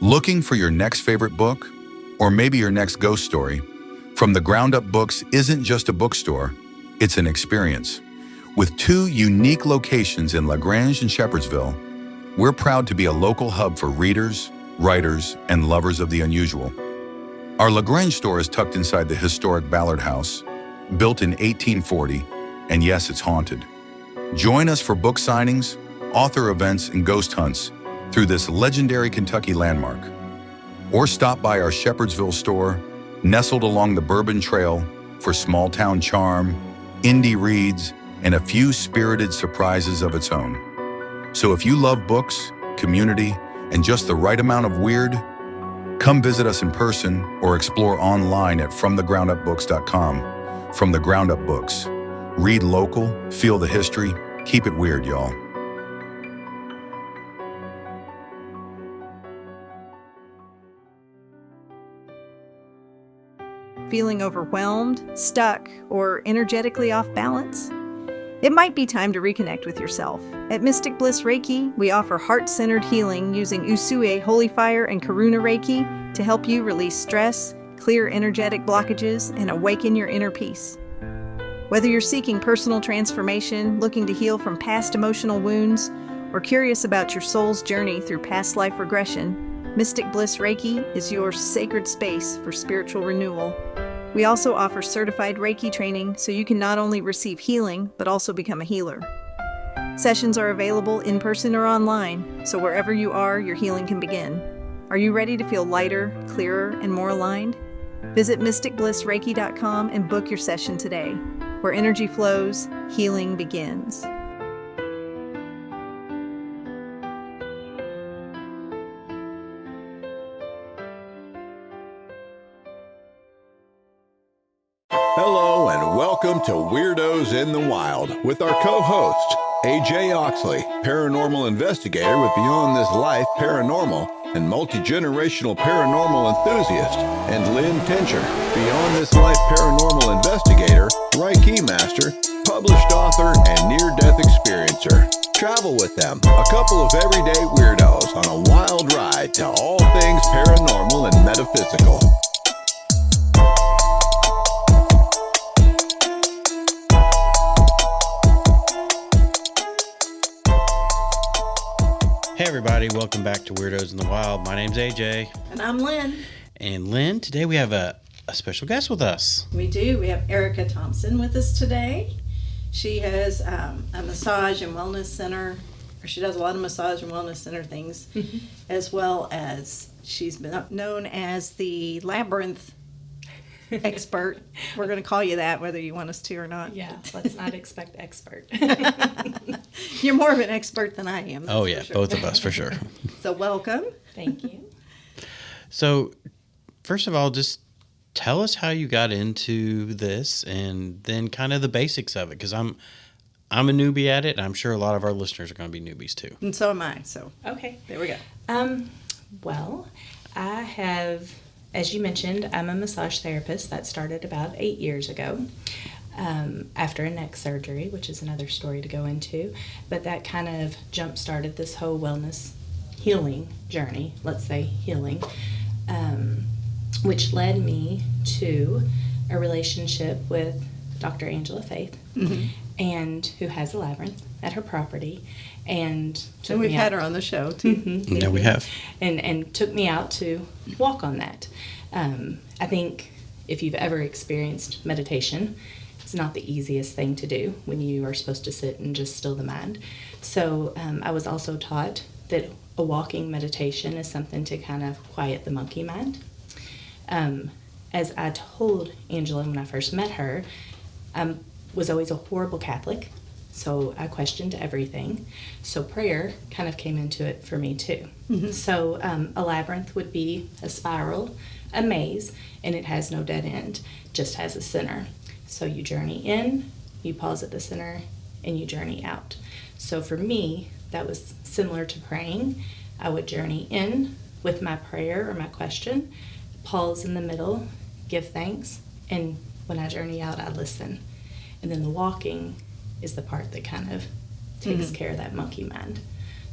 Looking for your next favorite book? Or maybe your next ghost story? From the Ground Up Books isn't just a bookstore, it's an experience. With 2 unique locations in LaGrange and Shepherdsville, we're proud to be a local hub for readers, writers, and lovers of the unusual. Our LaGrange store is tucked inside the historic Ballard House, built in 1840, and yes, it's haunted. Join us for book signings, author events, and ghost hunts through this legendary Kentucky landmark. Or stop by our Shepherdsville store, nestled along the Bourbon Trail, for small-town charm, indie reads, and a few spirited surprises of its own. So if you love books, community, and just the right amount of weird, come visit us in person or explore online at FromTheGroundUpBooks.com. From the Ground Up Books. Read local, feel the history, keep it weird, y'all. Feeling overwhelmed, stuck, or energetically off balance? It might be time to reconnect with yourself. At Mystic Bliss Reiki, we offer heart-centered healing using Usui Holy Fire and Karuna Reiki to help you release stress, clear energetic blockages, and awaken your inner peace. Whether you're seeking personal transformation, looking to heal from past emotional wounds, or curious about your soul's journey through past life regression, Mystic Bliss Reiki is your sacred space for spiritual renewal. We also offer certified Reiki training so you can not only receive healing, but also become a healer. Sessions are available in person or online, so wherever you are, your healing can begin. Are you ready to feel lighter, clearer, and more aligned? Visit mysticblissreiki.com and book your session today. Where energy flows, healing begins. Hello and welcome to Weirdos in the Wild with our co-host, AJ Oxley, paranormal investigator with Beyond This Life Paranormal and multi-generational paranormal enthusiast, and Lynn Tincher, Beyond This Life paranormal investigator, Reiki master, published author, and near-death experiencer. Travel with them, a couple of everyday weirdos on a wild ride to all things paranormal and metaphysical. Hey everybody, welcome back to Weirdos in the Wild. My name's AJ. And I'm Lynn. And Lynn, today we have a special guest with us. We do. We have Arica Thompson with us today. She has a massage and wellness center, or she does a lot of massage and wellness center things, as well as she's been known as the labyrinth expert. We're going to call you that, whether you want us to or not. Yeah, let's not expect expert. You're more of an expert than I am. Oh yeah, sure. Both of us for sure. So welcome. Thank you. So, first of all, just tell us how you got into this, and then kind of the basics of it, because I'm a newbie at it, and I'm sure a lot of our listeners are going to be newbies too. And so am I. So okay, there we go. Well, I have, as you mentioned, I'm a massage therapist. That started about 8 years ago. After a neck surgery, which is another story to go into, but that kind of jump-started this whole wellness healing journey, let's say healing, which led me to a relationship with Dr. Angela Faith, and who has a labyrinth at her property, and we've had her on the show too. Yeah, we have. And took me out to walk on that. I think if you've ever experienced meditation, it's not the easiest thing to do when you are supposed to sit and just still the mind. So I was also taught that a walking meditation is something to kind of quiet the monkey mind. As I told Angela when I first met her, I was always a horrible Catholic, so I questioned everything. So prayer kind of came into it for me too. So a labyrinth would be a spiral, a maze, and it has no dead end, just has a center. So you journey in, you pause at the center, and you journey out. So for me, that was similar to praying. I would journey in with my prayer or my question, pause in the middle, give thanks, and when I journey out, I listen. And then the walking is the part that kind of takes care of that monkey mind.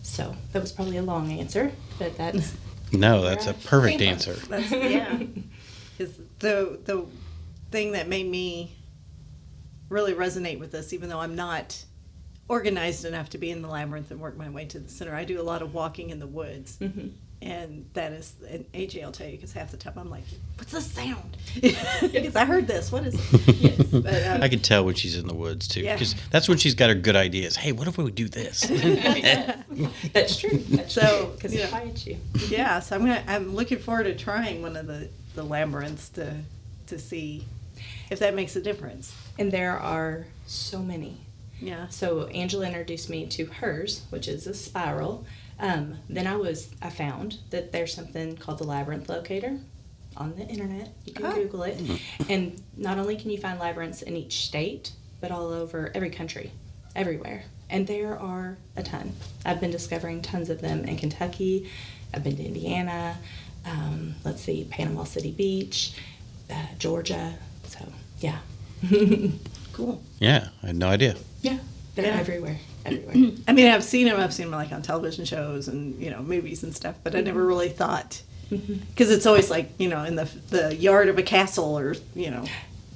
So that was probably a long answer, but that's No, that's a Right. perfect Came answer. That's, yeah. Because the thing that made me really resonate with this, even though I'm not organized enough to be in the labyrinth and work my way to the center, I do a lot of walking in the woods. Mm-hmm. And that is, and AJ will tell you, because half the time I'm like, what's this sound? Because I heard this. What is it? Yes. But, I can tell when she's in the woods too, Yeah. because that's when she's got her good ideas. Hey, what if we would do this? That's true. That's So, true. Because yeah. it quiets you. yeah, so I'm looking forward to trying one of the labyrinths to see if that makes a difference. And there are so many. Yeah. So Angela introduced me to hers, which is a spiral. Then I found that there's something called the labyrinth locator on the internet. You can Google it. And not only can you find labyrinths in each state, but all over every country, everywhere. And there are a ton. I've been discovering tons of them in Kentucky. I've been to Indiana. Let's see, Panama City Beach, Georgia. So, yeah. Cool. Yeah, I had no idea. Yeah, they're Yeah. everywhere. I mean, I've seen them like on television shows and, movies and stuff, but I never really thought, because it's always like, in the yard of a castle or,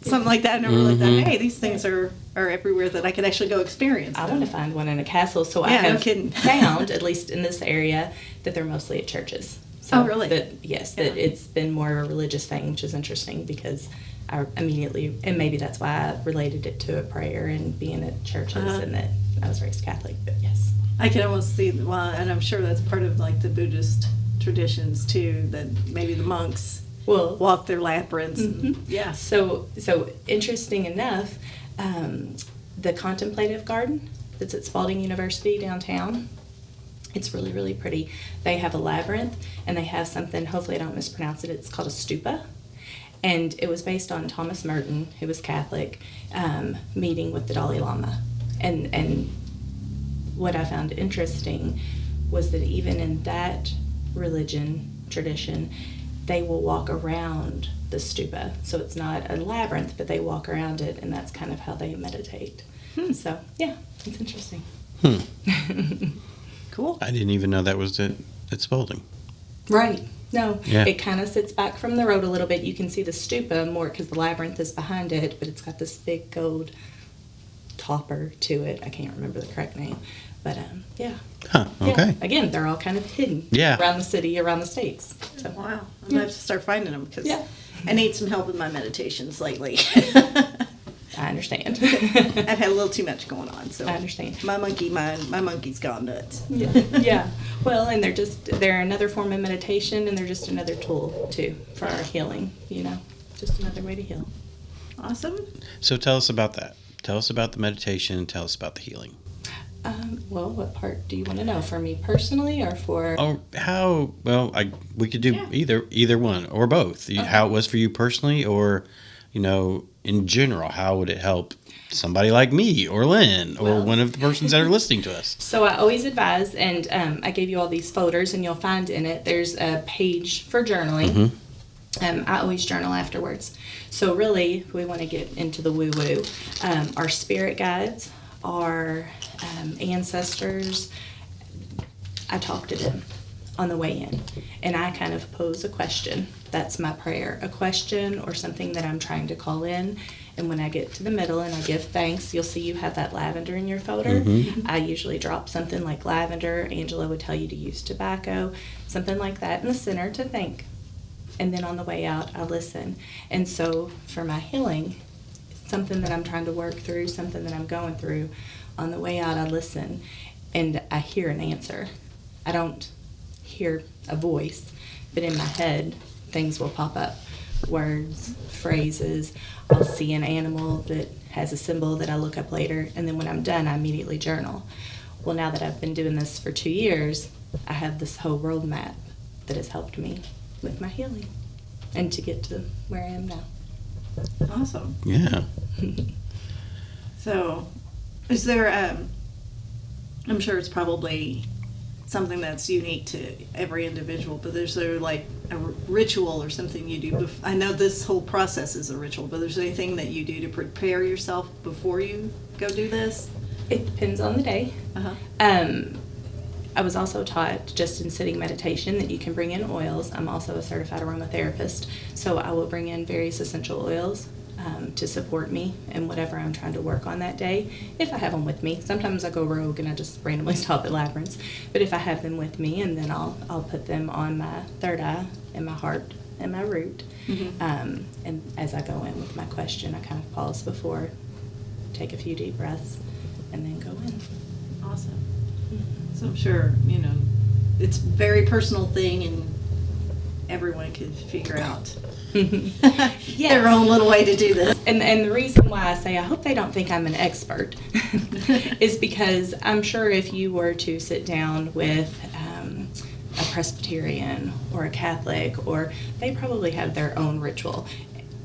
something like that. I never really thought, hey, these things are everywhere that I could actually go experience I them. want to find one in a castle, so I Yeah, no have kidding. found, at least in this area, that they're mostly at churches. So Oh, really? That it's been more of a religious thing, which is interesting because I immediately, and maybe that's why I related it to a prayer and being at churches and that I was raised Catholic, but yes. I can almost see, and I'm sure that's part of like the Buddhist traditions too, that maybe the monks Well, walk their labyrinths. And, yeah. So interesting enough, the contemplative garden that's at Spalding University downtown, it's really, really pretty. They have a labyrinth, and they have something, hopefully I don't mispronounce it, it's called a stupa. And it was based on Thomas Merton, who was Catholic, meeting with the Dalai Lama. And what I found interesting was that even in that religion tradition, they will walk around the stupa. So it's not a labyrinth, but they walk around it, and that's kind of how they meditate. So, yeah, it's interesting. Cool. I didn't even know that was at Spalding. Right. No, Yeah. it kind of sits back from the road a little bit. You can see the stupa more because the labyrinth is behind it, but it's got this big gold topper to it. I can't remember the correct name. But, yeah. Huh, Yeah. okay. Again, they're all kind of hidden Yeah. around the city, around the states. So, Wow. I'm going to have to start finding them because Yeah. I need some help with my meditations lately. I understand. I've had a little too much going on, so I understand. my monkey's gone nuts. Yeah. Yeah. Well, and they're another form of meditation, and they're just another tool, too, for our healing, just another way to heal. Awesome. So tell us about that. Tell us about the meditation and tell us about the healing. Well, what part do you want to know? For me personally or for... Oh, how? Well, we could do either one or both. How it was for you personally, or in general, how would it help somebody like me or Lynn or one of the persons that are listening to us? So I always advise, and I gave you all these folders, and you'll find in it there's a page for journaling. I always journal afterwards. So really, if we want to get into the woo-woo, our spirit guides, our ancestors, I talk to them on the way in, and I kind of pose a question. That's my prayer, a question or something that I'm trying to call in. And when I get to the middle and I give thanks, you'll see you have that lavender in your folder. I usually drop something like lavender. Angela would tell you to use tobacco, something like that in the center to thank. And then on the way out, I listen. And so for my healing, something that I'm trying to work through, something that I'm going through, on the way out, I listen and I hear an answer. I don't hear a voice, but in my head, things will pop up. Words, phrases. I'll see an animal that has a symbol that I look up later, and then when I'm done, I immediately journal. Well, now that I've been doing this for 2 years, I have this whole roadmap that has helped me with my healing and to get to where I am now. Awesome. Yeah. So, is there, I'm sure it's probably something that's unique to every individual, but is there like a ritual or something you do? I know this whole process is a ritual, but is there anything that you do to prepare yourself before you go do this? It depends on the day. I was also taught just in sitting meditation that you can bring in oils. I'm also a certified aromatherapist, so I will bring in various essential oils to support me in whatever I'm trying to work on that day, if I have them with me. Sometimes I go rogue and I just randomly stop at labyrinths, but if I have them with me, and then I'll put them on my third eye and my heart and my root. And as I go in with my question, I kind of pause before, take a few deep breaths, and then go in. Awesome. So I'm sure, it's a very personal thing, and everyone can figure out their own little way to do this. And the reason why I say I hope they don't think I'm an expert is because I'm sure if you were to sit down with a Presbyterian or a Catholic, or they probably have their own ritual,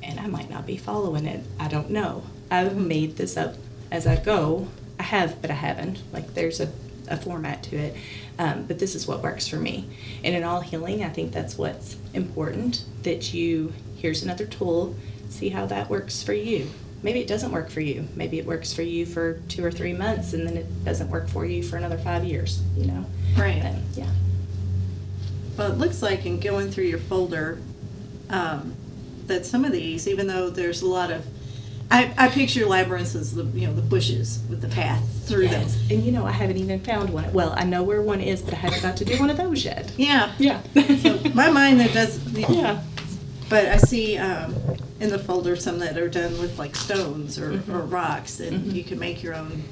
and I might not be following it. I don't know. I've made this up as I go. I have, but I haven't. Like, there's a format to it. But this is what works for me. And in all healing, I think that's what's important, that here's another tool, see how that works for you. Maybe it doesn't work for you. Maybe it works for you for 2 or 3 months, and then it doesn't work for you for another 5 years, Right. Yeah. Well, it looks like in going through your folder that some of these, even though there's a lot of, I picture labyrinths as the bushes with the path through them. Yes. And I haven't even found one. Well, I know where one is, but I haven't got to do one of those yet. Yeah. Yeah. So my mind that does. Yeah. But I see in the folder some that are done with like stones or rocks, and you can make your own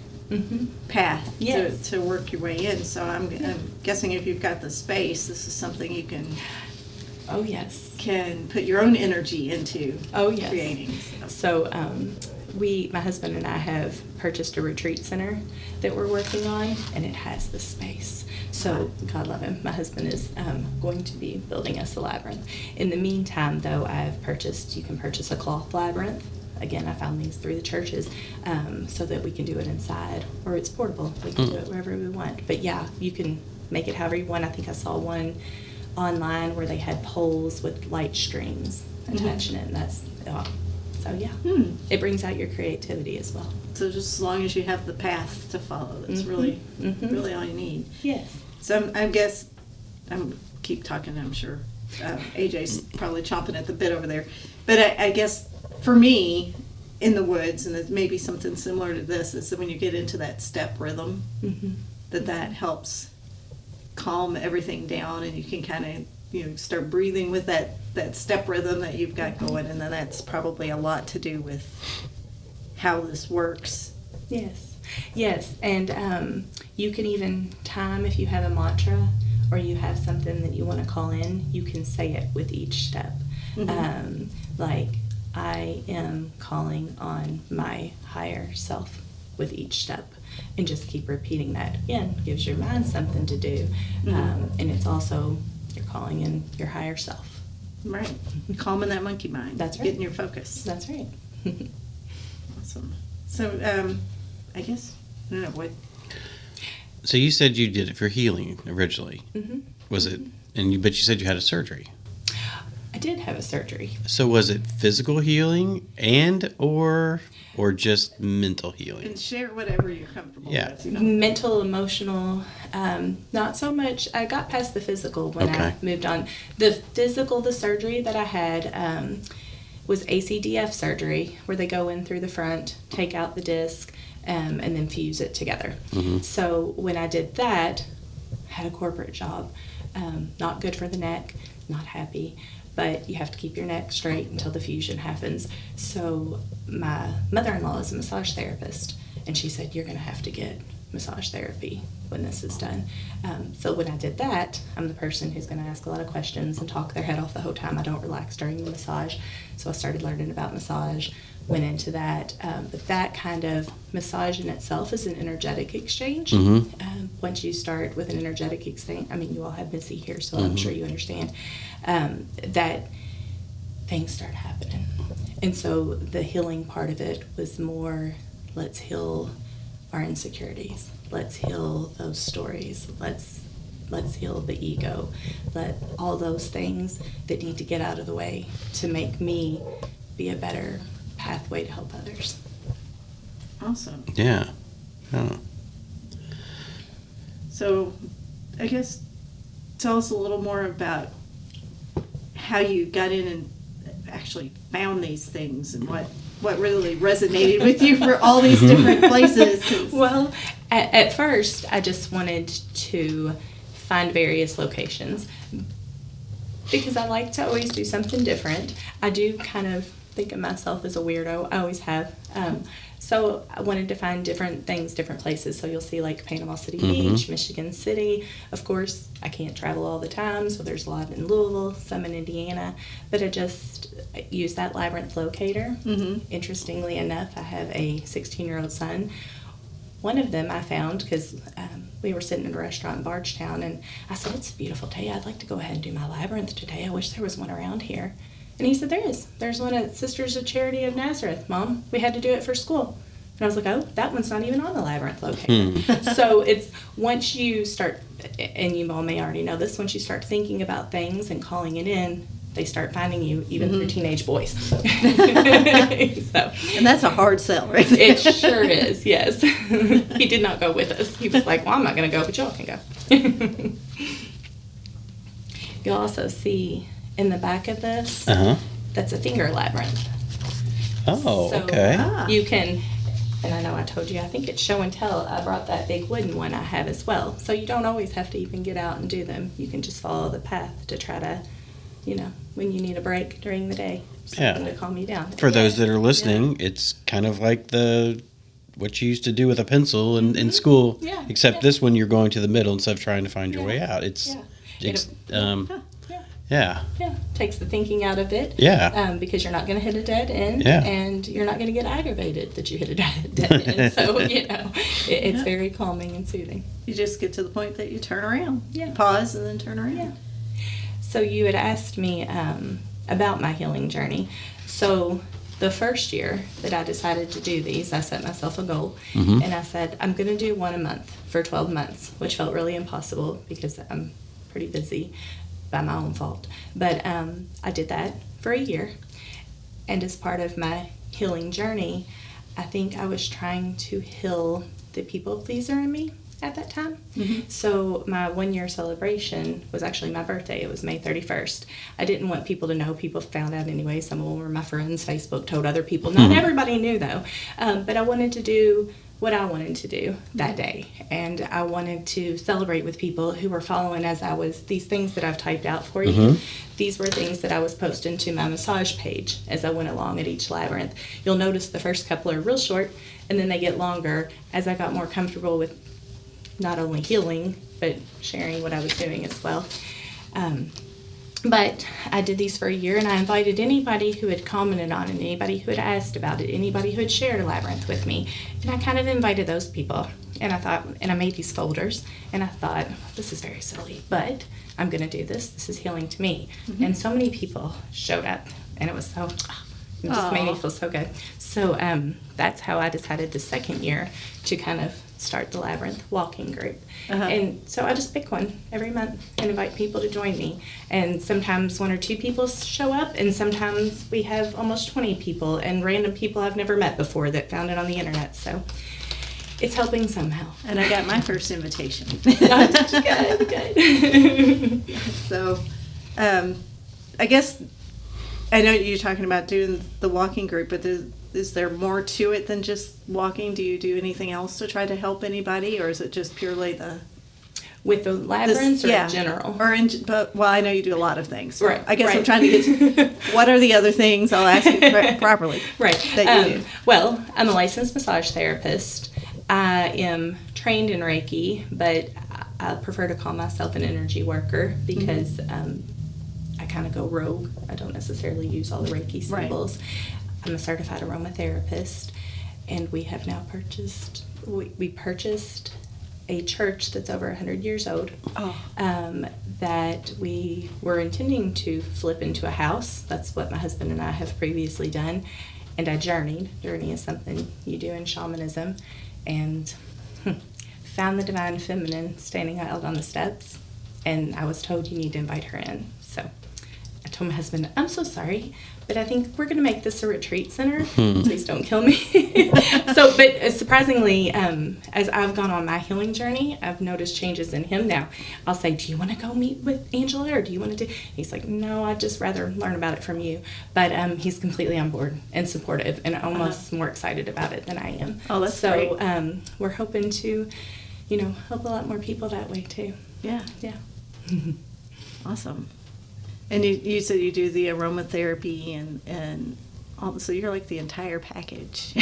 path Yes. to work your way in. So I'm guessing if you've got the space, this is something you can Oh, yes. put your own energy into Oh, yes. creating. So my husband and I have purchased a retreat center that we're working on, and it has the space. So God love him, my husband is going to be building us a labyrinth. In the meantime, though, you can purchase a cloth labyrinth. Again, I found these through the churches, so that we can do it inside, or it's portable. We can do it wherever we want. But yeah, you can make it however you want. I think I saw one online where they had poles with light strings attaching it, and that's so yeah. It brings out your creativity as well. So just as long as you have the path to follow, that's really all you need. Yes. So I guess I'm keep talking. I'm sure AJ's probably chomping at the bit over there, but I guess for me in the woods, and it may be something similar to this, is that when you get into that step rhythm, that helps calm everything down, and you can kind of start breathing with that step rhythm that you've got going, and then that's probably a lot to do with how this works. Yes, and you can even time, if you have a mantra or you have something that you want to call in, you can say it with each step. Like, I am calling on my higher self with each step, and just keep repeating that. Again, gives your mind something to do, and it's also, you're calling in your higher self. Right. Calming that monkey mind. That's right. Getting your focus. That's right. Awesome. So, I guess, I don't know what. So you said you did it for healing originally. Was it? But you said you had a surgery. I did have a surgery. So was it physical healing or just mental healing? And share whatever you're comfortable with. Mental, emotional, not so much. I got past the physical when I moved on. The surgery that I had was ACDF surgery, where they go in through the front, take out the disc, and then fuse it together. So when I did that, I had a corporate job. Not good for the neck, not happy. But you have to keep your neck straight until the fusion happens. So my mother-in-law is a massage therapist, and she said, you're going to have to get massage therapy when this is done. So when I did that, I'm the person who's going to ask a lot of questions and talk their head off the whole time. I don't relax during the massage. So I started learning about massage, went into that. But that kind of massage in itself is an energetic exchange. Once you start with an energetic exchange, I mean, you all have Missy here, so I'm sure you understand, that things start happening. And so the healing part of it was more, let's heal our insecurities. Let's heal those stories. Let's heal the ego. Let all those things that need to get out of the way to make me be a better pathway to help others. Awesome. Yeah. Oh. So I guess tell us a little more about how you got in and actually found these things and what really resonated with you for all these different places. 'Cause Well, at first, I just wanted to find various locations because I like to always do something different. I do kind of think of myself as a weirdo. I always have. So I wanted to find different things, different places. So you'll see like Panama City Beach, Michigan City. Of course, I can't travel all the time, so there's a lot in Louisville, some in Indiana. But I just use that labyrinth locator. Interestingly enough, I have a 16-year-old son. One of them I found because we were sitting in a restaurant in Bardstown, and I said, "It's a beautiful day. I'd like to go ahead and do my labyrinth today. I wish there was one around here." And he said, "There is. There's one at Sisters of Charity of Nazareth, Mom. We had to do it for school." And I was like, "Oh, that one's not even on the labyrinth locator." So it's once you start, and you all may already know this, once you start thinking about things and calling it in, they start finding you even through teenage boys. So, and that's a hard sell, right there. it sure is, yes. He did not go with us. He was like, "Well, I'm not going to go, but y'all can go." You'll also see in the back of this, that's a finger labyrinth. Oh, So okay. you can, and I know I told you, I think it's show and tell. I brought that big wooden one I have as well. So you don't always have to even get out and do them. You can just follow the path to try to, when you need a break during the day, something to calm you down. For those that are listening, it's kind of like what you used to do with a pencil in school, Yeah, except yeah. this one you're going to the middle instead of trying to find your way out. It's, yeah. Takes the thinking out of it. Yeah. Because you're not going to hit a dead end, Yeah. and you're not going to get aggravated that you hit a dead end. So, it's very calming and soothing. You just get to the point that you turn around. Yeah. Pause and then turn around. Yeah. So you had asked me about my healing journey. So the first year that I decided to do these, I set myself a goal, and I said, I'm going to do one a month for 12 months, which felt really impossible because I'm pretty busy by my own fault. But I did that for a year, and as part of my healing journey, I think I was trying to heal the people pleaser in me at that time. So my 1 year celebration was actually my birthday. It was May 31st. I didn't want people to know. People found out anyway. Some of them were my friends. Facebook told other people. Not everybody knew though. But I wanted to do what I wanted to do that day. And I wanted to celebrate with people who were following these things that I've typed out for you. These were things that I was posting to my massage page as I went along at each labyrinth. You'll notice the first couple are real short, and then they get longer as I got more comfortable with not only healing, but sharing what I was doing as well. But I did these for a year, and I invited anybody who had commented on it, anybody who had asked about it, anybody who had shared a labyrinth with me. And I kind of invited those people. And I made these folders, and I thought, this is very silly, but I'm going to do this. This is healing to me. And so many people showed up, and it was so, it just made me feel so good. So that's how I decided the second year to kind of start the Labyrinth walking group. And so I just pick one every month and invite people to join me. And sometimes 1 or 2 people show up, and sometimes we have almost 20 people and random people I've never met before that found it on the internet. So it's helping somehow. And I got my first invitation. Good. So, I guess I know you're talking about doing the walking group, but is there more to it than just walking? Do you do anything else to try to help anybody, or is it just purely With the labyrinths or yeah, in general? But I know you do a lot of things. So Right. I guess I'm right. trying to get to what are the other things, I'll ask you properly. Right. That you do. Well, I'm a licensed massage therapist. I am trained in Reiki, but I prefer to call myself an energy worker because I kind of go rogue. I don't necessarily use all the Reiki symbols. Right. I'm a certified aromatherapist, and we have now purchased a church that's over 100 years old that we were intending to flip into a house. That's what my husband and I have previously done. And I journeyed. Journey is something you do in shamanism. And found the divine feminine standing out on the steps. And I was told you need to invite her in. So I told my husband, I'm so sorry, but I think we're going to make this a retreat center. Please don't kill me. But surprisingly, as I've gone on my healing journey, I've noticed changes in him now. I'll say, do you want to go meet with Angela, or do you want to do? He's like, no, I'd just rather learn about it from you. But he's completely on board and supportive, and almost more excited about it than I am. Oh, that's great. So we're hoping to, help a lot more people that way too. Yeah. Yeah. Awesome. And you said you do the aromatherapy and all, so you're like the entire package.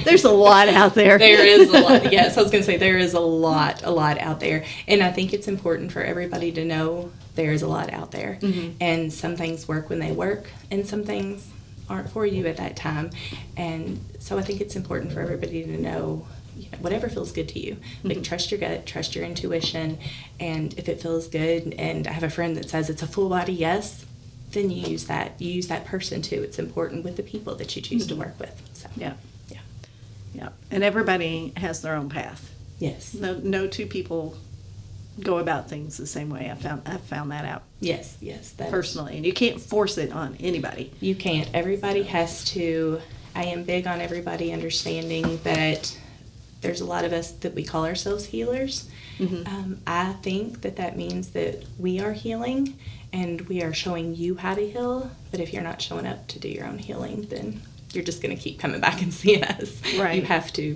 There's a lot out there. There is a lot. Yes, I was going to say there is a lot out there. And I think it's important for everybody to know there is a lot out there. Mm-hmm. And some things work when they work, and some things aren't for you at that time. And so I think it's important for everybody to know, whatever feels good to you. Like, trust your gut, trust your intuition, and if it feels good, and I have a friend that says it's a full body yes, then you use that. You use that person too. It's important with the people that you choose to work with. So yeah. And everybody has their own path. Yes. No two people go about things the same way. I've found that out. Yes. Personally, and you can't force it on anybody. You can't. Everybody has to. I am big on everybody understanding that there's a lot of us that we call ourselves healers. Mm-hmm. I think that means that we are healing, and we are showing you how to heal. But if you're not showing up to do your own healing, then you're just going to keep coming back and seeing us. Right. You have to,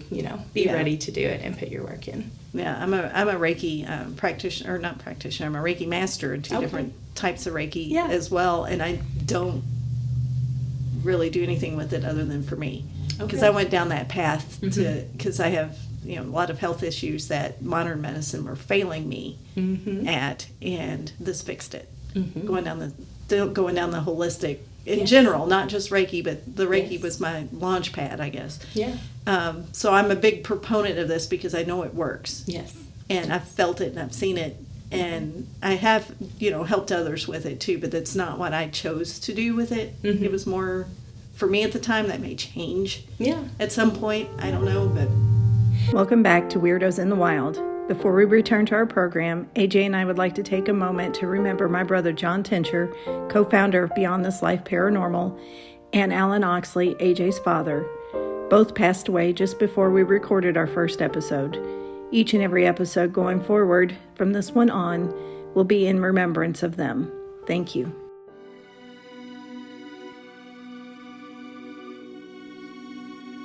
be ready to do it and put your work in. Yeah, I'm a Reiki practitioner, or not practitioner. I'm a Reiki master in two different types of Reiki as well, and I don't really do anything with it other than for me. Because I went down that path because I have a lot of health issues that modern medicine were failing me at, and this fixed it. Going down the holistic in general, not just Reiki, but the Reiki was my launch pad, I guess. Yeah. So I'm a big proponent of this because I know it works. Yes. And I've felt it and I've seen it, and I have helped others with it too. But that's not what I chose to do with it. It was more. For me at the time, that may change at some point. I don't know, but... Welcome back to Weirdos in the Wild. Before we return to our program, AJ and I would like to take a moment to remember my brother John Tincher, co-founder of Beyond This Life Paranormal, and Alan Oxley, AJ's father. Both passed away just before we recorded our first episode. Each and every episode going forward, from this one on, will be in remembrance of them. Thank you.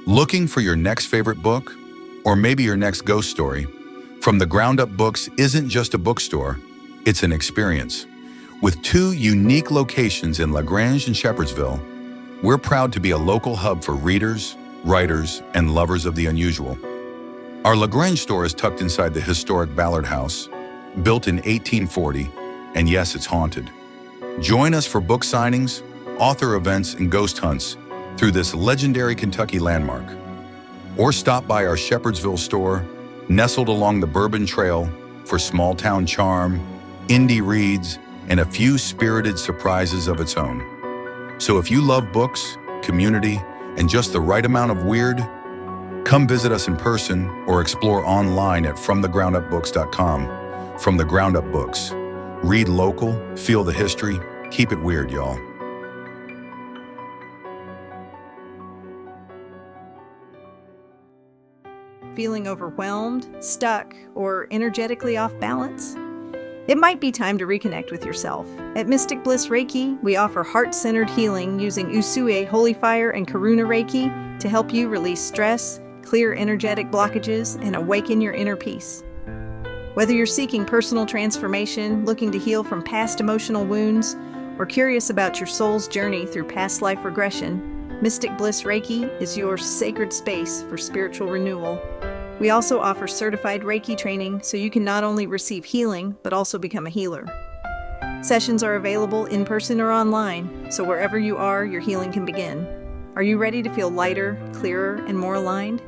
Looking for your next favorite book? Or maybe your next ghost story? From the Ground Up Books isn't just a bookstore, it's an experience. With 2 unique locations in LaGrange and Shepherdsville, we're proud to be a local hub for readers, writers, and lovers of the unusual. Our LaGrange store is tucked inside the historic Ballard House, built in 1840, and yes, it's haunted. Join us for book signings, author events, and ghost hunts through this legendary Kentucky landmark. Or stop by our Shepherdsville store, nestled along the Bourbon Trail, for small-town charm, indie reads, and a few spirited surprises of its own. So if you love books, community, and just the right amount of weird, come visit us in person or explore online at FromTheGroundUpBooks.com. From the Ground Up Books. Read local, feel the history, keep it weird, y'all. Feeling overwhelmed, stuck, or energetically off balance? It might be time to reconnect with yourself. At Mystic Bliss Reiki, we offer heart-centered healing using Usui Holy Fire and Karuna Reiki to help you release stress, clear energetic blockages, and awaken your inner peace. Whether you're seeking personal transformation, looking to heal from past emotional wounds, or curious about your soul's journey through past life regression, Mystic Bliss Reiki is your sacred space for spiritual renewal. We also offer certified Reiki training so you can not only receive healing, but also become a healer. Sessions are available in person or online, so wherever you are, your healing can begin. Are you ready to feel lighter, clearer, and more aligned?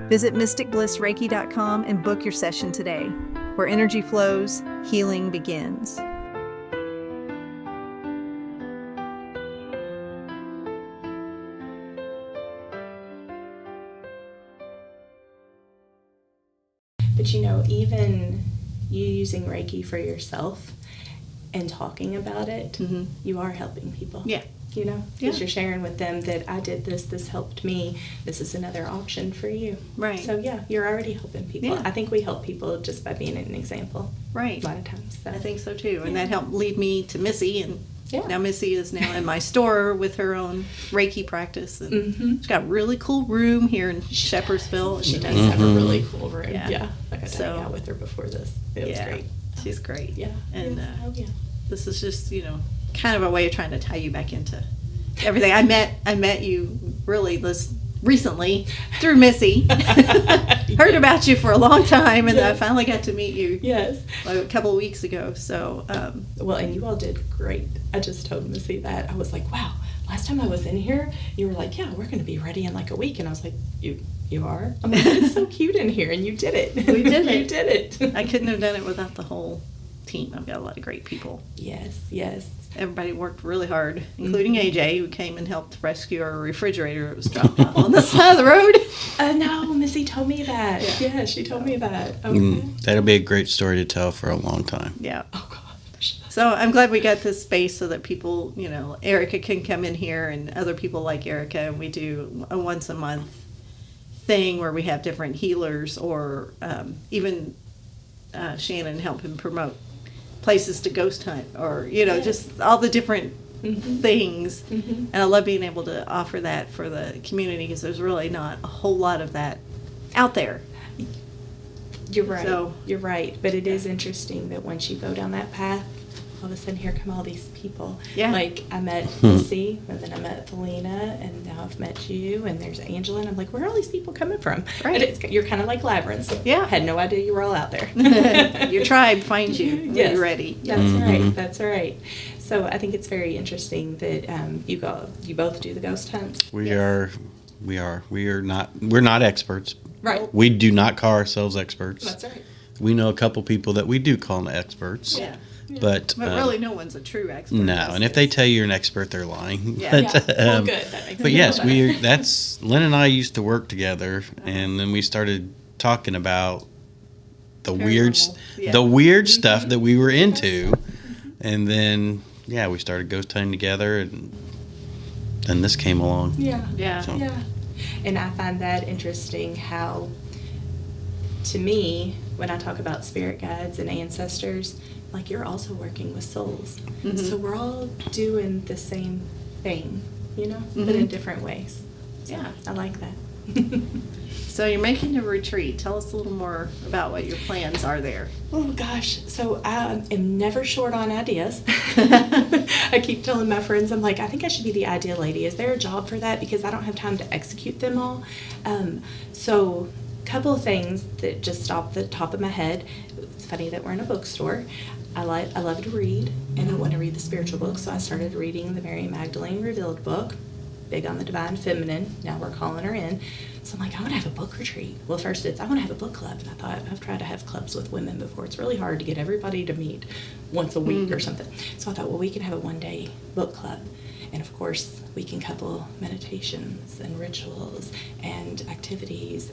Visit mysticblissreiki.com and book your session today. Where energy flows, healing begins. But even you using Reiki for yourself and talking about it, you are helping people. Yeah. You know, because Yeah. you're sharing with them that I did this helped me, this is another option for you. Right. So yeah, you're already helping people. Yeah. I think we help people just by being an example. Right. A lot of times. So. I think so too. And that helped lead me to Missy, and Yeah. now Missy is now in my store with her own Reiki practice. And she's got a really cool room here in Shepherdsville. She does have a really cool room. Yeah. Yeah. Like I So- hung out with her before this. It was great. She's great. Yeah. And Yes. Oh, yeah. this is just, kind of a way of trying to tie you back into everything. I met you really this recently through Missy. Heard about you for a long time, and I Yes. finally got to meet you Yes. a couple of weeks ago. So, Well, and you all did great. I just told Missy that. I was like, wow, last time I was in here, you were like, yeah, we're going to be ready in like a week. And I was like, you are? I'm like, it's so cute in here. And you did it. We did it. You did it. I couldn't have done it without the whole team. I've got a lot of great people. Yes, yes. Everybody worked really hard, including AJ, who came and helped rescue our refrigerator. It was dropped off on the side of the road. No, Missy told me that. Yeah, she told me that. Okay. That'll be a great story to tell for a long time. Yeah. Oh, gosh. So I'm glad we got this space so that people, Arica can come in here and other people like Arica, and we do a once a month thing where we have different healers, or even Shannon helping promote places to ghost hunt, or just all the different things. And I love being able to offer that for the community, because there's really not a whole lot of that out there. You're right. So- You're right. But it is interesting that once you go down that path, all of a sudden here come all these people. Yeah. Like I met Missy, and then I met Felina, and now I've met you, and there's Angela, and I'm like, where are all these people coming from? Right. And you're kind of like labyrinths. Yeah. Had no idea you were all out there. Your tribe finds you when Yes. you're ready. That's right. That's right. So I think it's very interesting that you both do the ghost hunts. We're not experts. Right. We do not call ourselves experts. That's right. We know a couple people that we do call experts. Yeah. But really, no one's a true expert. no, and if they tell you you're an expert, they're lying. Yeah. But, Yeah. Well, good. That makes but me yes, feel better. Lynn and I used to work together, and then we started talking about the Paranormal. Yeah. the weird stuff that we were into, and then we started ghost hunting together, and then this came along. Yeah. Yeah. So- Yeah. And I find that interesting how, to me, when I talk about spirit guides and ancestors, like you're also working with souls. So we're all doing the same thing, but in different ways. So Yeah. I like that. So you're making a retreat. Tell us a little more about what your plans are there. Oh gosh, so I am never short on ideas. I keep telling my friends, I'm like, I think I should be the idea lady. Is there a job for that? Because I don't have time to execute them all. So a couple of things that just off the top of my head. It's funny that we're in a bookstore. I love to read, and I want to read the spiritual books, so I started reading the Mary Magdalene Revealed book. Big on the divine feminine. Now we're calling her in. So I'm like, I want to have a book retreat. Well, first I want to have a book club. And I thought, I've tried to have clubs with women before. It's really hard to get everybody to meet once a week or something. So I thought, well, we can have a one-day book club. And of course, we can couple meditations and rituals and activities.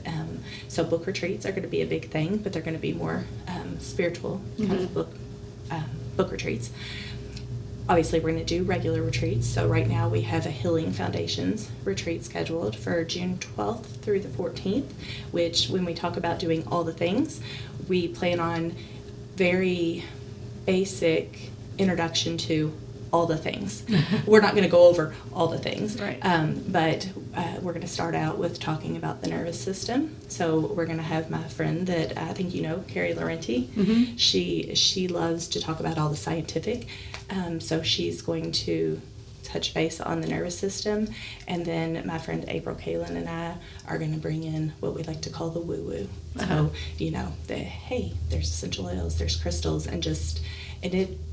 So book retreats are going to be a big thing, but they're going to be more spiritual kind of book retreats. Obviously, we're going to do regular retreats. So right now we have a Healing Foundations retreat scheduled for June 12th through the 14th, which when we talk about doing all the things, we plan on very basic introduction to all the things. We're not going to go over all the things, Right. but we're going to start out with talking about the nervous system. So we're going to have my friend that I think you know, Carrie Laurenti. She loves to talk about all the scientific. So she's going to touch base on the nervous system, and then my friend April Kalin and I are going to bring in what we like to call the woo-woo. So there's essential oils, there's crystals, and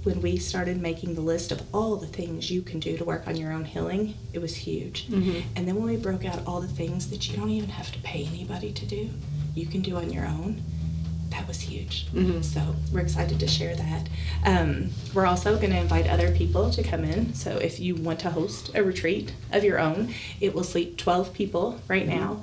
when we started making the list of all the things you can do to work on your own healing, it was huge. And then when we broke out all the things that you don't even have to pay anybody to do, you can do on your own, that was huge. So we're excited to share that. We're also going to invite other people to come in. So if you want to host a retreat of your own, it will seat 12 people right now.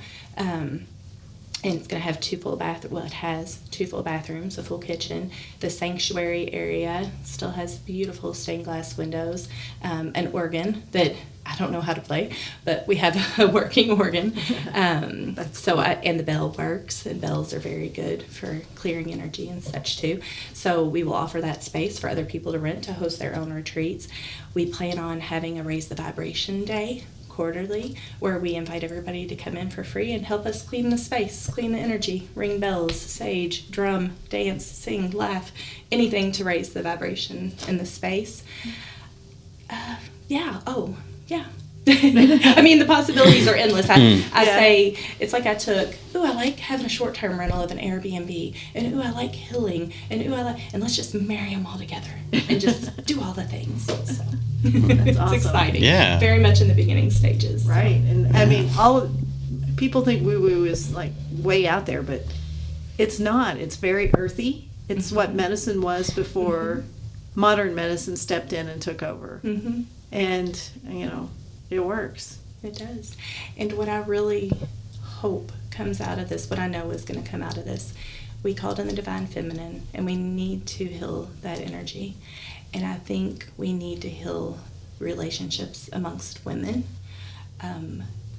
And it's going to have it has 2 full bathrooms, a full kitchen. The sanctuary area still has beautiful stained glass windows, an organ that I don't know how to play, but we have a working organ. And the bell works, and bells are very good for clearing energy and such too. So we will offer that space for other people to rent to host their own retreats. We plan on having a Raise the Vibration Day quarterly, where we invite everybody to come in for free and help us clean the space, clean the energy, ring bells, sage, drum, dance, sing, laugh, anything to raise the vibration in the space. I mean, the possibilities are endless. I say, it's like I like having a short-term rental of an Airbnb, and I like healing, and and let's just marry them all together and just do all the things. So That's awesome. It's exciting. Yeah. Very much in the beginning stages. Right. And I mean, people think woo-woo is like way out there, but it's not. It's very earthy. It's what medicine was before modern medicine stepped in and took over. Mm-hmm. And, it works. It does. And what I really hope comes out of this, what I know is going to come out of this, we called in the divine feminine, and we need to heal that energy. And I think we need to heal relationships amongst women.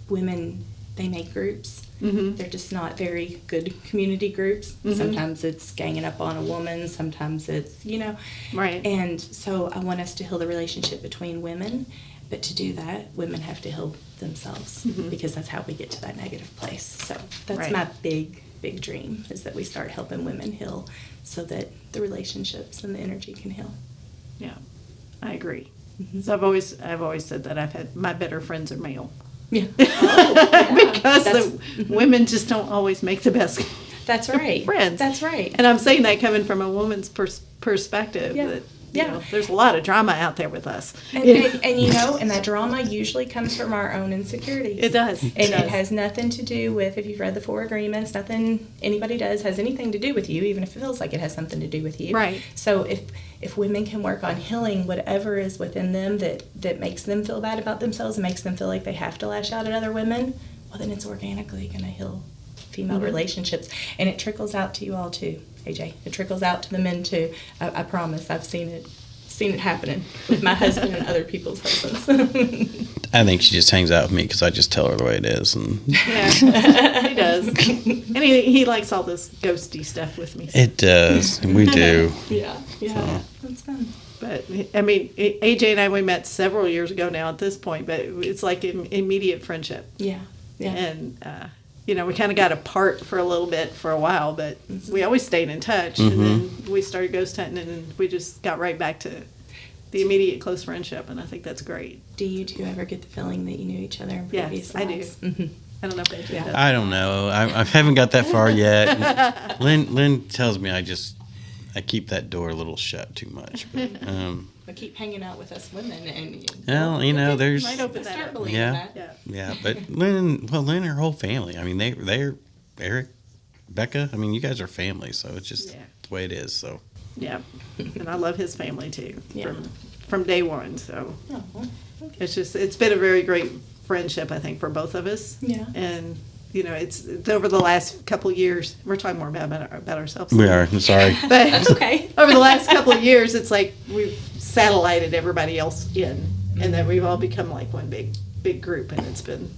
Women, they make groups. Mm-hmm. They're just not very good community groups. Mm-hmm. Sometimes it's ganging up on a woman. Sometimes it's, Right. And so I want us to heal the relationship between women. But to do that, women have to heal themselves, because that's how we get to that negative place. So that's Right. my big, big dream, is that we start helping women heal so that the relationships and the energy can heal. Yeah, I agree. So I've always said that I've had my better friends are male. Yeah. Because That's- the women just don't always make the best That's right. friends. That's right. And I'm saying that coming from a woman's perspective. Yeah. That, Yeah. there's a lot of drama out there with us. And that drama usually comes from our own insecurities. It does. And it has nothing to do with, if you've read the 4 agreements, nothing anybody does has anything to do with you, even if it feels like it has something to do with you. Right. So if women can work on healing whatever is within them that makes them feel bad about themselves and makes them feel like they have to lash out at other women, well, then it's organically going to heal female relationships. And it trickles out to you all too, AJ. It trickles out to the men too. I promise. I've seen it happening with my husband and other people's husbands. I think she just hangs out with me because I just tell her the way it is. And Yeah, he does. And he likes all this ghosty stuff with me. it does. We do. Yeah. That's fun. But, I mean, AJ and I, we met several years ago now at this point, but it's like immediate friendship. Yeah. And, we kind of got apart for a little bit for a while, but we always stayed in touch. And then we started ghost hunting, and we just got right back to the immediate close friendship, and I think that's great. Do you two ever get the feeling that you knew each other in Yes, previous I do. lives? Mm-hmm. I don't know if AJ does. I don't know. I haven't got that far yet. Lynn tells me I keep that door a little shut too much. But, But keep hanging out with us women, and well, there's Might open that start up. believing Yeah. that. yeah, but Lynn and her whole family. I mean, they're Eric, Becca. I mean, you guys are family, so it's just the way it is. So Yeah, and I love his family too, Yeah. from day one. So Oh, okay. it's been a very great friendship, I think, for both of us. Yeah. And it's over the last couple of years. We're talking more about ourselves. we are. I'm sorry. But That's okay. over the last couple of years, it's like we've satellited everybody else in, and that we've all become like one big group, and it's been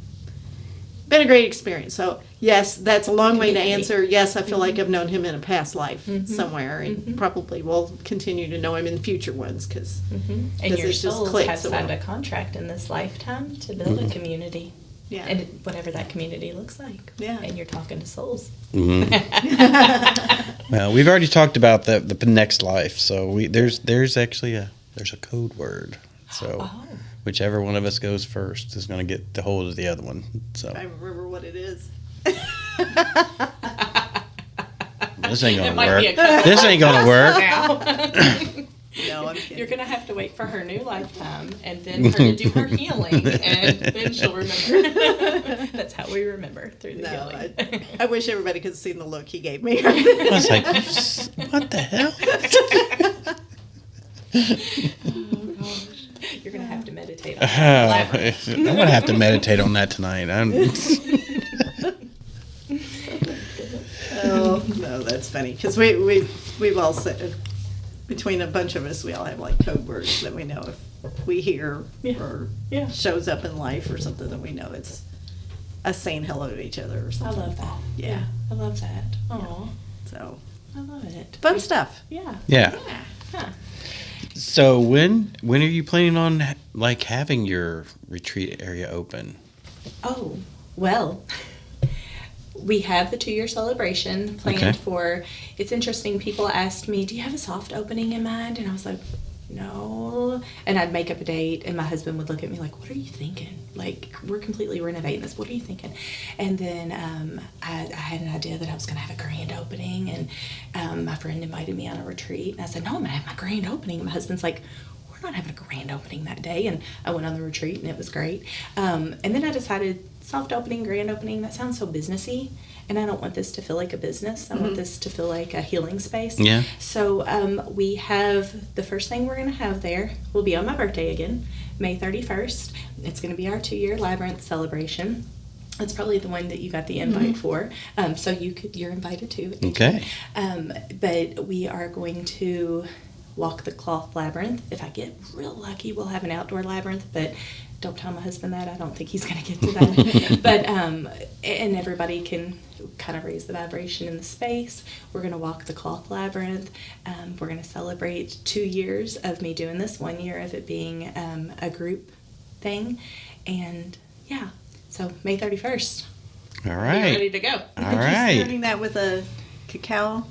a great experience. So yes, that's a long way to answer. Yes, I feel like I've known him in a past life somewhere, and probably will continue to know him in future ones because And your it's just souls clicked have so signed well. a contract in this lifetime to build a community. Yeah. And whatever that community looks like. Yeah. And you're talking to souls. Well, we've already talked about the next life. So there's actually there's a code word. So whichever one of us goes first is going to get the hold of the other one. So I remember what it is. this ain't It going to might be a work. couple This ain't going to work. now. No, I'm kidding. You're going to have to wait for her new lifetime and then her to do her healing, and then she'll remember. That's how we remember, through the No, healing. I wish everybody could have seen the look he gave me. I was like, what the hell? Oh, gosh. You're going to have to meditate on that. I'm going to have to meditate on that tonight. funny because we've all said, between a bunch of us, we all have like code words that we know if we hear or shows up in life or something that we know it's us saying hello to each other or I something. love that. Yeah. I love that. Oh, So I love it. fun stuff. Yeah. Yeah. Huh. So when are you planning on like having your retreat area open? Oh, well, we have the 2-year celebration planned Okay. for. It's interesting. People asked me, "Do you have a soft opening in mind?" And I was like, "No." And I'd make up a date, and my husband would look at me like, "What are you thinking? Like, we're completely renovating this. What are you thinking?" And then I had an idea that I was going to have a grand opening, and my friend invited me on a retreat, and I said, "No, I'm going to have my grand opening." And my husband's like, "We're not having a grand opening that day." And I went on the retreat, and it was great. And then I decided, soft opening, grand opening, that sounds so businessy. And I don't want this to feel like a business. I want this to feel like a healing space. Yeah. So we have, the first thing we're going to have there will be on my birthday again, May 31st. It's going to be our 2-year labyrinth celebration. That's probably the one that you got the invite for. So you're invited too. Okay. But we are going to walk the cloth labyrinth. If I get real lucky, we'll have an outdoor labyrinth, but don't tell my husband that. I don't think he's going to get to that. But and everybody can kind of raise the vibration in the space. We're going to walk the cloth labyrinth. We're going to celebrate 2 years of me doing this, 1 year of it being a group thing. And yeah, so May 31st. All Are you right. ready to go? All right. Starting that with a cacao.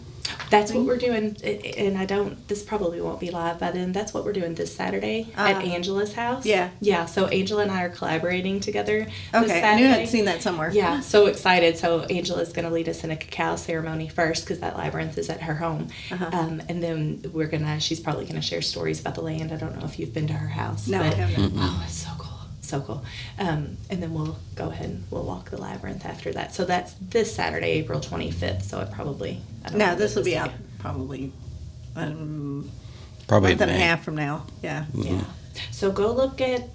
That's what we're doing, and this probably won't be live by then. That's what we're doing this Saturday at Angela's house. Yeah. Yeah, so Angela and I are collaborating together this Okay, I Saturday. knew I'd seen that somewhere. Yeah, so excited. So Angela's going to lead us in a cacao ceremony first because that labyrinth is at her home. And then she's probably going to share stories about the land. I don't know if you've been to her house. No, I but- haven't. Oh, it's so cool. So cool. And then we'll go ahead and we'll walk the labyrinth after that. So that's this Saturday, April 25th. So it probably... I don't know No, this will be is out yet. probably Probably month and a May. half from now. Yeah. Yeah. So go look at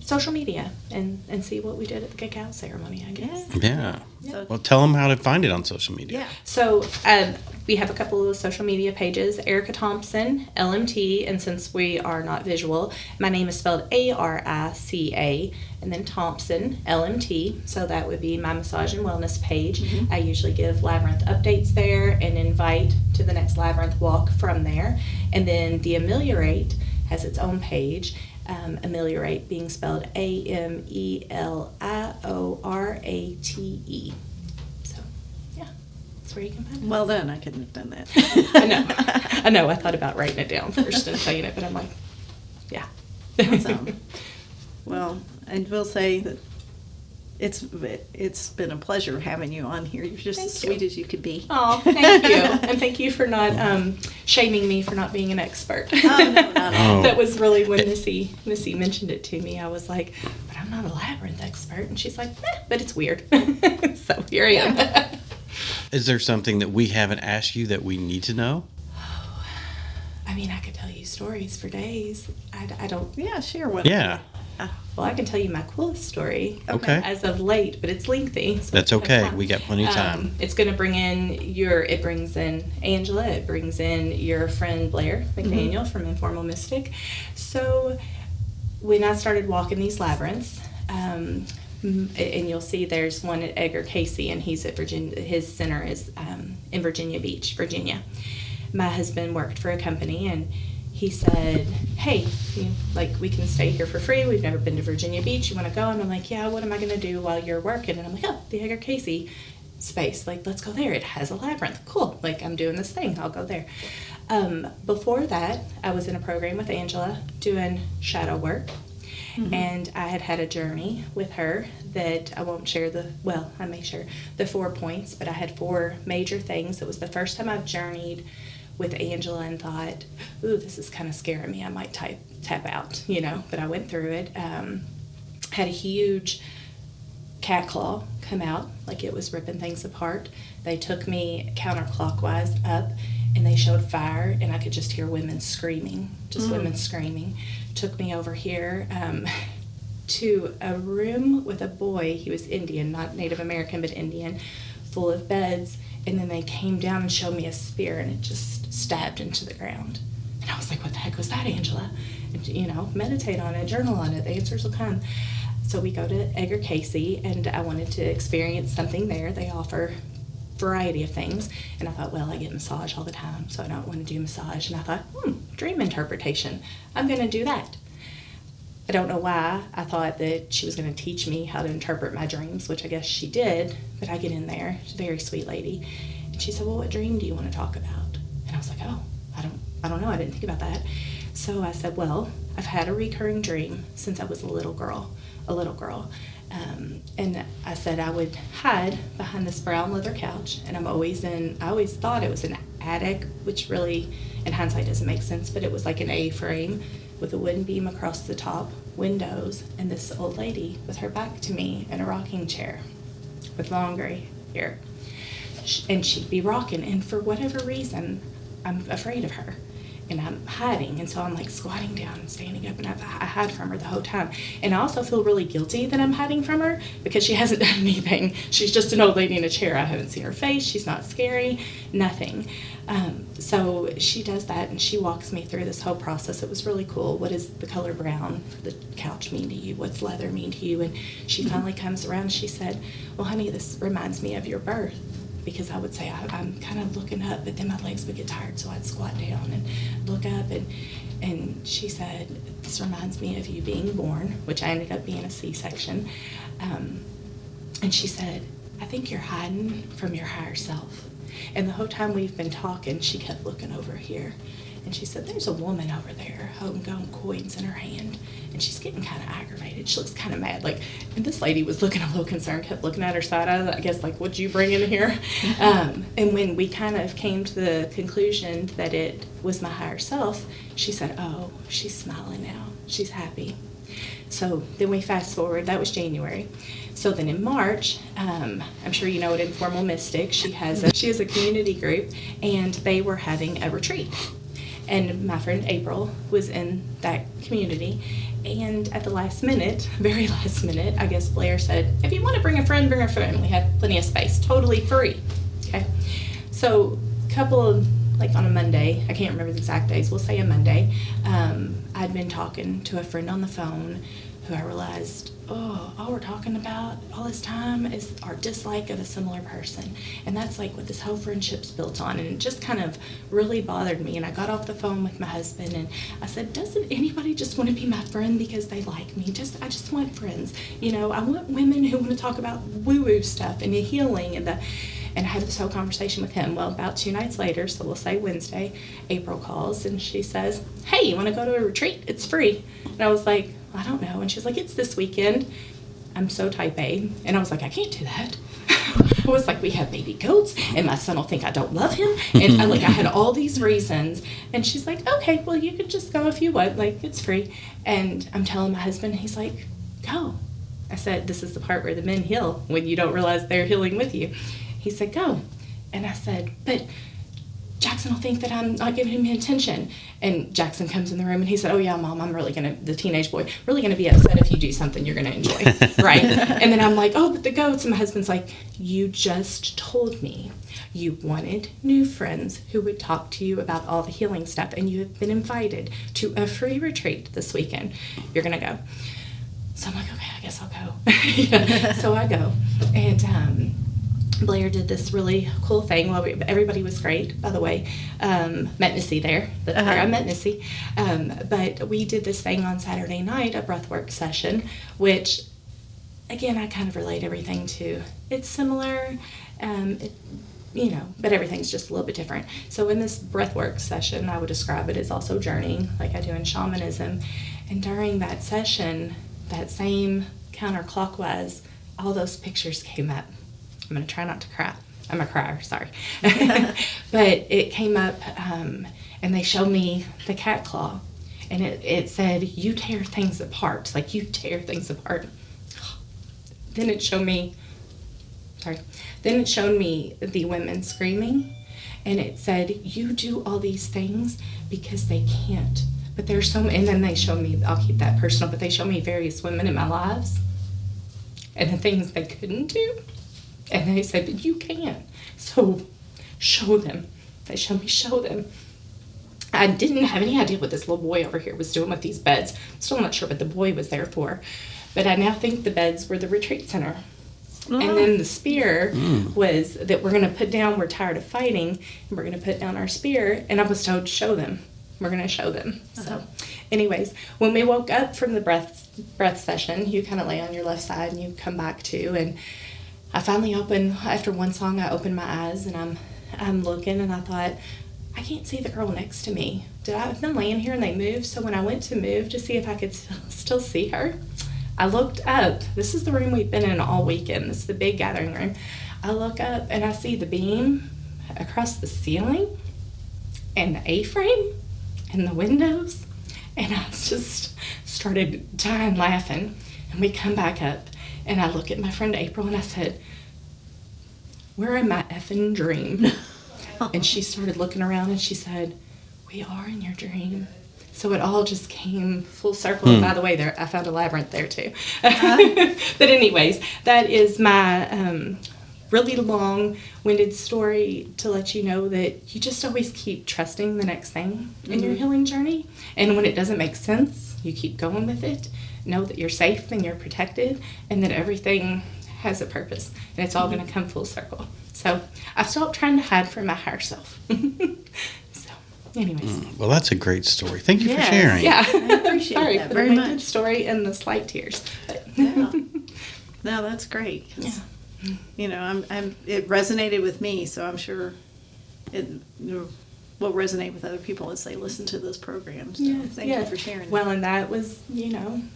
social media and see what we did at the cacao ceremony, I guess. Yeah. So- Well, tell them how to find it on social media. Yeah. So we have a couple of social media pages, Arica Thompson, LMT, and since we are not visual, my name is spelled Arica, and then Thompson, LMT, so that would be my massage and wellness page. I usually give labyrinth updates there and invite to the next labyrinth walk from there. And then the Ameliorate has its own page, Ameliorate being spelled AMELIORATE. So, yeah, that's where you can find it. Well done. I couldn't have done that. I know. I thought about writing it down first and saying it, but I'm like, yeah. Awesome. Well, and we'll say that it's been a pleasure having you on here. You're just Thank as you. sweet as you could be. Oh, thank you. And thank you for not shaming me for not being an expert. Oh, no, not at all. Oh. That was really when Missy mentioned it to me. I was like, but I'm not a labyrinth expert. And she's like, but it's weird. So here I am. Is there something that we haven't asked you that we need to know? I mean, I could tell you stories for days. I don't. Yeah, share one. Yeah. Well, I can tell you my coolest story. Okay. As of late, but it's lengthy. So That's have okay. fun. We got plenty of time. It's going to bring in it brings in Angela, it brings in your friend Blair McDaniel from Informal Mystic. So when I started walking these labyrinths, and you'll see there's one at Edgar Casey, and he's at Virginia. His center is in Virginia Beach, Virginia. My husband worked for a company, and he said, hey, we can stay here for free. We've never been to Virginia Beach. You want to go? And I'm like, yeah, what am I going to do while you're working? And I'm like, oh, the Edgar Casey space. Like, let's go there. It has a labyrinth. Cool. Like, I'm doing this thing. I'll go there. Before that, I was in a program with Angela doing shadow work. And I had a journey with her that I won't share I may share the 4 points, but I had 4 major things. It was the first time I've journeyed with Angela and thought, ooh, this is kind of scaring me. I might tap out, but I went through it. Had a huge cat claw come out, like it was ripping things apart. They took me counterclockwise up, and they showed fire, and I could just hear women screaming, women screaming. Took me over here to a room with a boy. He was Indian, not Native American, but Indian, full of beds, And then they came down and showed me a spear, and it just stabbed into the ground. And I was like, what the heck was that, Angela? And, you know, meditate on it, journal on it, the answers will come. So we go to Edgar Casey, and I wanted to experience something there. They offer a variety of things. And I thought, well, I get massage all the time, so I don't want to do massage. And I thought, dream interpretation. I'm going to do that. I don't know why I thought that she was going to teach me how to interpret my dreams, which I guess she did, but I get in there. She's a very sweet lady. And she said, well, what dream do you want to talk about? And I was like, oh, I don't know. I didn't think about that. So I said, well, I've had a recurring dream since I was a little girl. And I said I would hide behind this brown leather couch, and I always thought it was an attic, which really, in hindsight, doesn't make sense, but it was like an A-frame with a wooden beam across the top, windows, and this old lady with her back to me in a rocking chair with long gray hair. And she'd be rocking, and for whatever reason, I'm afraid of her. And I'm hiding, and so I'm like squatting down and standing up, and I hide from her the whole time. And I also feel really guilty that I'm hiding from her because she hasn't done anything. She's just an old lady in a chair. I haven't seen her face. She's not scary, nothing. So she does that, and she walks me through this whole process. It was really cool. What does the color brown for the couch mean to you? What's leather mean to you? And she finally comes around, and she said, well, honey, this reminds me of your birth. Because I would say I'm kind of looking up, but then my legs would get tired, so I'd squat down and look up. And she said, this reminds me of you being born, which I ended up being a C-section. And she said, I think you're hiding from your higher self. And the whole time we've been talking, she kept looking over here. And she said, there's a woman over there holding gold coins in her hand, and she's getting kind of aggravated. She looks kind of mad. And this lady was looking a little concerned, kept looking at her side eye, I guess, like, what'd you bring in here? And when we kind of came to the conclusion that it was my higher self, she said, oh, she's smiling now. She's happy. So then we fast forward. That was January. So then in March, I'm sure you know it, Informal Mystic, she has a community group, and they were having a retreat. And my friend April was in that community. And at the last minute, very last minute, I guess Blair said, if you want to bring a friend, bring a friend. We have plenty of space, totally free. Okay. So on a Monday, I can't remember the exact days, we'll say a Monday, I'd been talking to a friend on the phone who I realized, all we're talking about all this time is our dislike of a similar person. And that's like what this whole friendship's built on. And it just kind of really bothered me. And I got off the phone with my husband, and I said, doesn't anybody just want to be my friend because they like me? I just want friends. You know, I want women who want to talk about woo-woo stuff and the healing and I had this whole conversation with him. Well, about 2 nights later, so we'll say Wednesday, April calls, and she says, hey, you want to go to a retreat? It's free. And I was like, I don't know. And she's like, it's this weekend. I'm so type A. And I was like, I can't do that. I was like, we have baby goats, and my son will think I don't love him. And I had all these reasons. And she's like, okay, well, you could just go if you want. Like, it's free. And I'm telling my husband, he's like, go. I said, this is the part where the men heal when you don't realize they're healing with you. He said, go. And I said, but Jackson will think that I'm not giving him attention. And Jackson comes in the room, and he said, oh, yeah, Mom, I'm really the teenage boy, really going to be upset if you do something you're going to enjoy, right? And then I'm like, oh, but the goats. And my husband's like, you just told me you wanted new friends who would talk to you about all the healing stuff, and you have been invited to a free retreat this weekend. You're going to go. So I'm like, okay, I guess I'll go. So I go. And Blair did this really cool thing. Well, everybody was great, by the way. Met Missy there. That's where I met Missy. But we did this thing on Saturday night, a breathwork session, which, again, I kind of relate everything to. It's similar, but everything's just a little bit different. So in this breathwork session, I would describe it as also journeying, like I do in shamanism. And during that session, that same counterclockwise, all those pictures came up. I'm going to try not to cry. I'm a crier, sorry. But it came up, and they showed me the cat claw. And it said, you tear things apart. Like, you tear things apart. Then it showed me the women screaming. And it said, you do all these things because they can't. But there's so many. And then they showed me, I'll keep that personal, but they showed me various women in my lives and the things they couldn't do. And they said, but you can. So show them. They showed me, show them. I didn't have any idea what this little boy over here was doing with these beds. Still not sure what the boy was there for. But I now think the beds were the retreat center. And then the spear was that we're going to put down, we're tired of fighting, and we're going to put down our spear. And I was told, show them. We're going to show them. So anyways, when we woke up from the breath session, you kind of lay on your left side and you come back to. And I finally opened, after one song, I opened my eyes and I'm looking and I thought, I can't see the girl next to me. I've been laying here and they moved. So when I went to move to see if I could still see her, I looked up. This is the room we've been in all weekend. This is the big gathering room. I look up and I see the beam across the ceiling and the A-frame and the windows. And I just started dying laughing. And we come back up and I look at my friend April and I said, we're in my effing dream. And she started looking around and she said, we are in your dream. So it all just came full circle. And by the way, there I found a labyrinth there too. But anyways, that is my really long-winded story to let you know that you just always keep trusting the next thing in your healing journey. And when it doesn't make sense, you keep going with it. Know that you're safe and you're protected and that everything has a purpose. And it's all going to come full circle. So I've stopped trying to hide from my higher self. So anyways. Well, that's a great story. Thank you for sharing. Yeah. I appreciate Sorry that for very the much. winded story and the slight tears. But Yeah. No, that's great. 'Cause, Yeah. You know, it resonated with me, so I'm sure it will resonate with other people as they listen to this program. So thank you for sharing that. Well, and that was,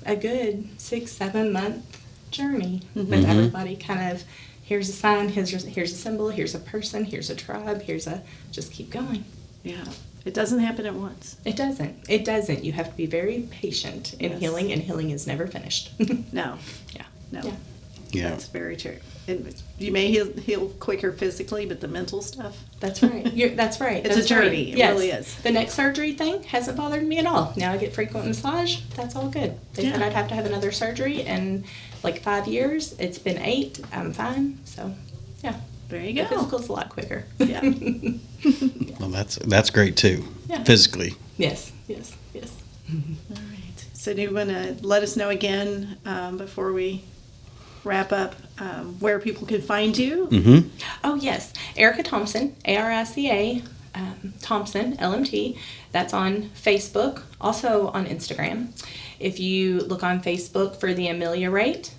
a good 6-7 month journey with everybody kind of, here's a sign, here's a symbol, here's a person, here's a tribe, just keep going. Yeah. It doesn't happen at once. It doesn't. You have to be very patient in healing, and healing is never finished. No. Yeah. No. Yeah. That's very true. And you may heal quicker physically, but the mental stuff. That's right. That's right. It's That's a journey. Right. It Yes. really is. The neck surgery thing hasn't bothered me at all. Now I get frequent massage. That's all good. They said I'd have to have another surgery in like 5 years. It's been 8. I'm fine. So, yeah. There you The go. physical's a lot quicker. Yeah. Well, that's great too. Yeah. Physically. Yes. All right. So do you want to let us know again before we wrap up where people can find you? Mm-hmm. Oh, yes. Arica Thompson, Arica Thompson, LMT. That's on Facebook, also on Instagram. If you look on Facebook for the Ameliorate,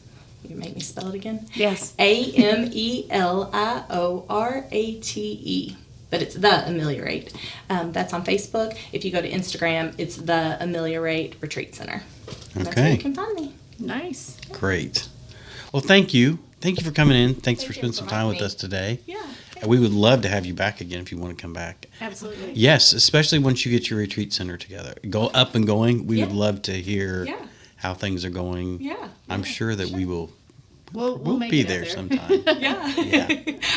you make me spell it again? Yes. AMELIORATE. But it's the Ameliorate. That's on Facebook. If you go to Instagram, it's the Ameliorate Retreat Center. And That's where you Okay. can find me. Nice. Great. Well, thank you. Thank you for coming in. Thanks for Thank you spending for some time with having us today. Yeah. And we would love to have you back again if you want to come back. Absolutely. Yes, especially once you get your retreat center together. Go up and going. We would Yeah. love to hear Yeah. how things are going. Yeah. I'm sure that we will We'll make be it out there sometime. Yeah. Yeah.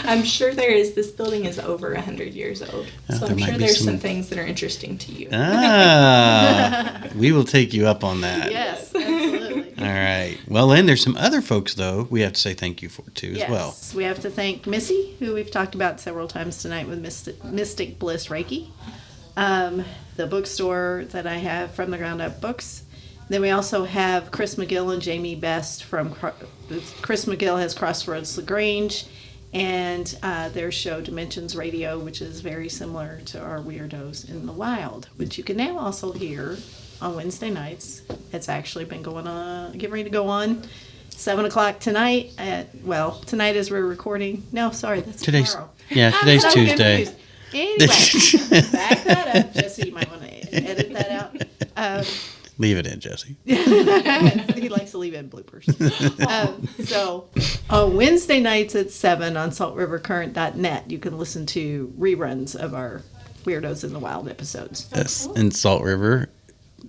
I'm sure there is. This building is over 100 years old. So there I'm might sure be there's some- some things that are interesting to you. We will take you up on that. Yes, absolutely. All right. Well, Lynn, there's some other folks, though, we have to say thank you for, too, as well. Yes, we have to thank Missy, who we've talked about several times tonight with Mystic Bliss Reiki. The bookstore that I have from the Ground Up Books. Then we also have Chris McGill and Jamie Best from Chris McGill has Crossroads LaGrange, and their show Dimensions Radio, which is very similar to our Weirdos in the Wild, which you can now also hear on Wednesday nights. It's actually been getting ready to go on 7:00 tonight. Tonight as we're recording. No, sorry, that's Today's tomorrow. yeah, I'm today's so Tuesday. confused. Anyway, back that up, Jesse. You might want to edit that out. Leave it in, Jesse. He likes to leave in bloopers. So on Wednesday nights at 7 on saltrivercurrent.net, you can listen to reruns of our Weirdos in the Wild episodes. Yes, and Salt River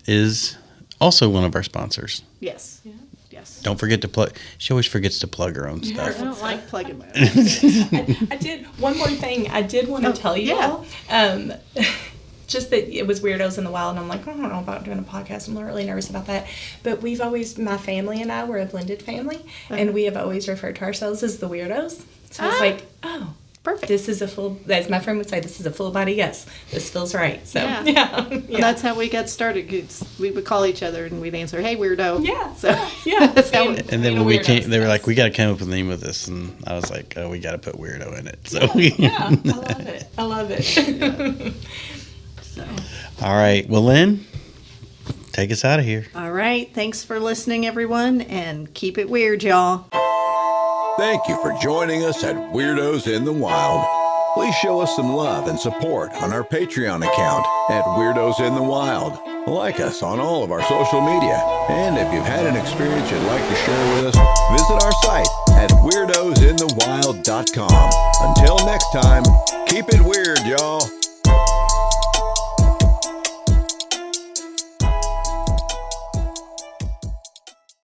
is also one of our sponsors. Yes. Yes. Don't forget to plug. She always forgets to plug her own I stuff. don't like plugging my own. I did one more thing. I did want to tell you all. Just that it was Weirdos in the Wild, and I'm like, I don't know about doing a podcast. I'm not really nervous about that. But my family and I, we're a blended family, and we have always referred to ourselves as the Weirdos. So I was like, oh, Perfect. this is a full, as my friend would say, this is a full body yes. This feels right. So, Yeah. yeah. And that's how we got started. 'Cause we would call each other and we'd answer, "Hey, weirdo." Yeah. So Yeah. that's how And then when we came, they were like, "We got to come up with a name of this," and I was like, "Oh, we got to put weirdo in it." So, Yeah, I love it. I love it. So. all right. Well, Lynn, take us out of here. All right. Thanks for listening, everyone, and keep it weird, y'all. Thank you for joining us at Weirdos in the Wild. Please show us some love and support on our Patreon account at Weirdos in the Wild. Like us on all of our social media. And if you've had an experience you'd like to share with us, visit our site at weirdosinthewild.com. Until next time, keep it weird, y'all.